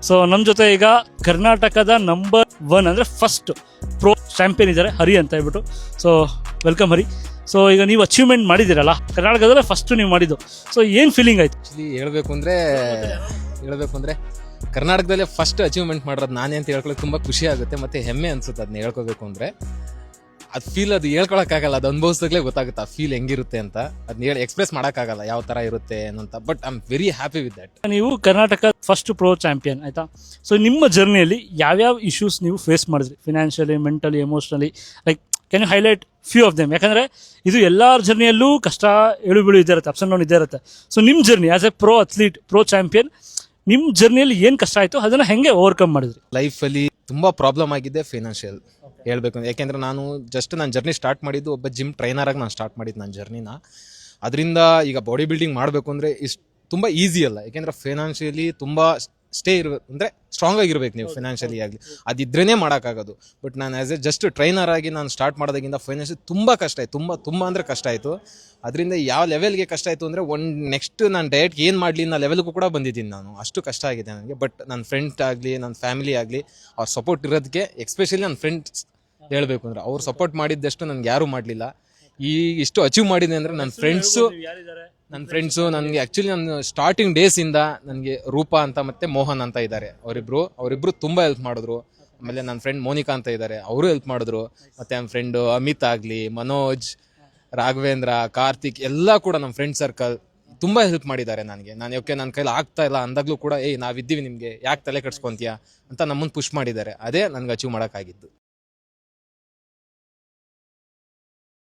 So ನಮ್ಮ ಜೊತೆ ಈಗ ಕರ್ನಾಟಕದ ನಂಬರ್ 1 ಅಂದರೆ ಫಸ್ಟ್ ಪ್ರೋ ಚಾಂಪಿಯನ್ ಇದ್ದಾರೆ ಹರಿ ಅಂತ ಹೇಳ್ಬಿಟ್ಟು. ಸೊ ವೆಲ್ಕಮ್ ಹರಿ. ಸೊ ಈಗ ನೀವು ಅಚೀವ್ಮೆಂಟ್ ಮಾಡಿದ್ದೀರಲ್ಲ ಕರ್ನಾಟಕದಲ್ಲೇ ಫಸ್ಟ್ ನೀವು ಮಾಡಿದ್ದು, ಸೊ ಏನು ಫೀಲಿಂಗ್ ಆಯ್ತು? ಆ್ಯಕ್ಚುಲಿ ಹೇಳಬೇಕು ಅಂದರೆ ಕರ್ನಾಟಕದಲ್ಲೇ ಫಸ್ಟ್ ಅಚೀವ್ಮೆಂಟ್ ಮಾಡೋದು ನಾನೇ ಅಂತ ಹೇಳ್ಕೊಳ್ಳೋಕೆ ತುಂಬ ಖುಷಿ ಆಗುತ್ತೆ ಮತ್ತು ಹೆಮ್ಮೆ ಅನ್ಸುತ್ತೆ. ಅದನ್ನ ಹೇಳ್ಕೋಬೇಕು ಅಂದರೆ ಅದು ಫೀಲ್ ಅದು ಹೇಳ್ಕೊಳಕ್ಕಾಗಲ್ಲ, ಅದು ಅನುಭವಿಸಿದಾಗಲೇ ಗೊತ್ತಾಗುತ್ತೆ ಆ ಫೀಲ್ ಹೆಂಗಿರುತ್ತೆ ಅಂತ. ಅದನ್ನ ಹೇಳಿ ಎಕ್ಸ್ಪ್ರೆಸ್ ಮಾಡೋಕ್ಕಾಗಲ್ಲ ಯಾವ ಥರ ಇರುತ್ತೆ ಏನಂತ. But I am very happy with that. ನೀವು ಕರ್ನಾಟಕ ಫಸ್ಟ್ ಪ್ರೋ ಚಾಂಪಿಯನ್ ಆಯಿತಾ. ಸೊ ನಿಮ್ಮ ಜರ್ನಿಯಲ್ಲಿ ಯಾವ್ಯಾವ ಇಶ್ಯೂಸ್ ನೀವು ಫೇಸ್ ಮಾಡಿದ್ರಿ, financially, mentally, emotionally? Like can you highlight few of them? ಯಾಕಂದರೆ ಇದು ಎಲ್ಲರ ಜರ್ನಿಯಲ್ಲೂ ಕಷ್ಟ ಏಳು ಬೀಳು ಇದ್ದೇ ಇರುತ್ತೆ, ಅಪ್ಸ್ ಆ್ಯಂಡ್ ಡೌನ್ ಇದ್ದೇ ಇರುತ್ತೆ. ಸೊ ನಿಮ್ಮ journey as A pro athlete, pro champion, ನಿಮ್ಮ ಜರ್ನಿಯಲ್ಲಿ ಏನು ಕಷ್ಟ ಆಯಿತು, ಅದನ್ನು ಹೆಂಗೆ ಓವರ್ಕಮ್ ಮಾಡಿದ್ರಿ? ಲೈಫಲ್ಲಿ ತುಂಬ ಪ್ರಾಬ್ಲಮ್ ಆಗಿದೆ ಫೈನಾನ್ಷಿಯಲ್ ಹೇಳ್ಬೇಕು ಅಂದರೆ. ಯಾಕೆಂದರೆ ನಾನು ನನ್ನ ಜರ್ನಿ ಸ್ಟಾರ್ಟ್ ಮಾಡಿದ್ದು ಒಬ್ಬ ಜಿಮ್ ಟ್ರೈನರಾಗಿ ನಾನು ಸ್ಟಾರ್ಟ್ ಮಾಡಿದ್ದು ನನ್ನ ಜರ್ನಿನ. ಅದರಿಂದ ಈಗ ಬಾಡಿ ಬಿಲ್ಡಿಂಗ್ ಮಾಡಬೇಕು ಅಂದರೆ ತುಂಬ ಈಸಿ ಅಲ್ಲ. ಯಾಕೆಂದರೆ ಫೈನಾನ್ಷಿಯಲಿ ತುಂಬ ಅಂದರೆ ಸ್ಟ್ರಾಂಗ್ ಆಗಿರ್ಬೇಕು ನೀವು ಫೈನಾನ್ಷಿಯಲಿ ಆಗಲಿ, ಅದಿದ್ರೇ ಮಾಡೋಕ್ಕಾಗೋದು. ಬಟ್ ನಾನು ಆ್ಯಸ್ ಎ ಜಸ್ಟ್ ಟ್ರೈನರ್ ಆಗಿ ನಾನು ಸ್ಟಾರ್ಟ್ ಮಾಡೋದಾಗಿಂದ ಫೈನಾನ್ಷಿಯಲ್ ತುಂಬ ಕಷ್ಟ ಆಯಿತು, ತುಂಬ ಅಂದರೆ ಕಷ್ಟ ಆಯಿತು. ಅದರಿಂದ ಯಾವ ಲೆವೆಲ್ಗೆ ಕಷ್ಟ ಆಯಿತು ಅಂದರೆ ನೆಕ್ಸ್ಟ್ ನಾನು ಡಯಟ್ಗೆ ಏನು ಮಾಡಲಿ ಅನ್ನೋ ಲೆವೆಲ್ಗೂ ಕೂಡ ಬಂದಿದ್ದೀನಿ ನಾನು. ಅಷ್ಟು ಕಷ್ಟ ಆಗಿದೆ ನನಗೆ. ಬಟ್ ನನ್ನ ಫ್ರೆಂಡ್ ಆಗಲಿ, ನನ್ನ ಫ್ಯಾಮಿಲಿ ಆಗಲಿ, ಅವ್ರ ಸಪೋರ್ಟ್ ಇರೋದಕ್ಕೆ, ಎಸ್ಪೆಷಲಿ ನನ್ನ ಫ್ರೆಂಡ್ಸ್ ಹೇಳಬೇಕು ಅಂದರೆ ಅವ್ರು ಸಪೋರ್ಟ್ ಮಾಡಿದ್ದಷ್ಟು ನನಗೆ ಯಾರೂ ಮಾಡಲಿಲ್ಲ. ಇಷ್ಟು ಅಚೀವ್ ಮಾಡಿದೆ ಅಂದರೆ ನನ್ನ ಫ್ರೆಂಡ್ಸು ನನಗೆ ಆ್ಯಕ್ಚುಲಿ ನನ್ನ ಸ್ಟಾರ್ಟಿಂಗ್ ಡೇಸಿಂದ ನನಗೆ ರೂಪಾ ಅಂತ ಮತ್ತು ಮೋಹನ್ ಅಂತ ಇದ್ದಾರೆ. ಅವರಿಬ್ಬರು ತುಂಬ ಹೆಲ್ಪ್ ಮಾಡಿದ್ರು. ಆಮೇಲೆ ನನ್ನ ಫ್ರೆಂಡ್ ಮೋನಿಕಾ ಅಂತ ಇದ್ದಾರೆ, ಅವರು ಹೆಲ್ಪ್ ಮಾಡಿದ್ರು. ಮತ್ತು ನನ್ನ ಫ್ರೆಂಡು ಅಮಿತ್ ಆಗಲಿ, ಮನೋಜ್, ರಾಘವೇಂದ್ರ, ಕಾರ್ತಿಕ್ ಎಲ್ಲ ಕೂಡ ನಮ್ಮ ಫ್ರೆಂಡ್ ಸರ್ಕಲ್ ತುಂಬ ಹೆಲ್ಪ್ ಮಾಡಿದ್ದಾರೆ ನನಗೆ. ನನ್ನ ಕೈಲಿ ಆಗ್ತಾ ಇಲ್ಲ ಅಂದಾಗಲೂ ಕೂಡ ನಾವಿದ್ದೀವಿ, ನಿಮಗೆ ಯಾಕೆ ತಲೆ ಕೆಡ್ಸ್ಕೊಂತೀಯಾ ಅಂತ ನಮ್ಮನ್ನು ಪುಷ್ ಮಾಡಿದ್ದಾರೆ. ಅದೇ ನನಗೆ ಅಚೀವ್ ಮಾಡೋಕ್ಕಾಗಿದ್ದು.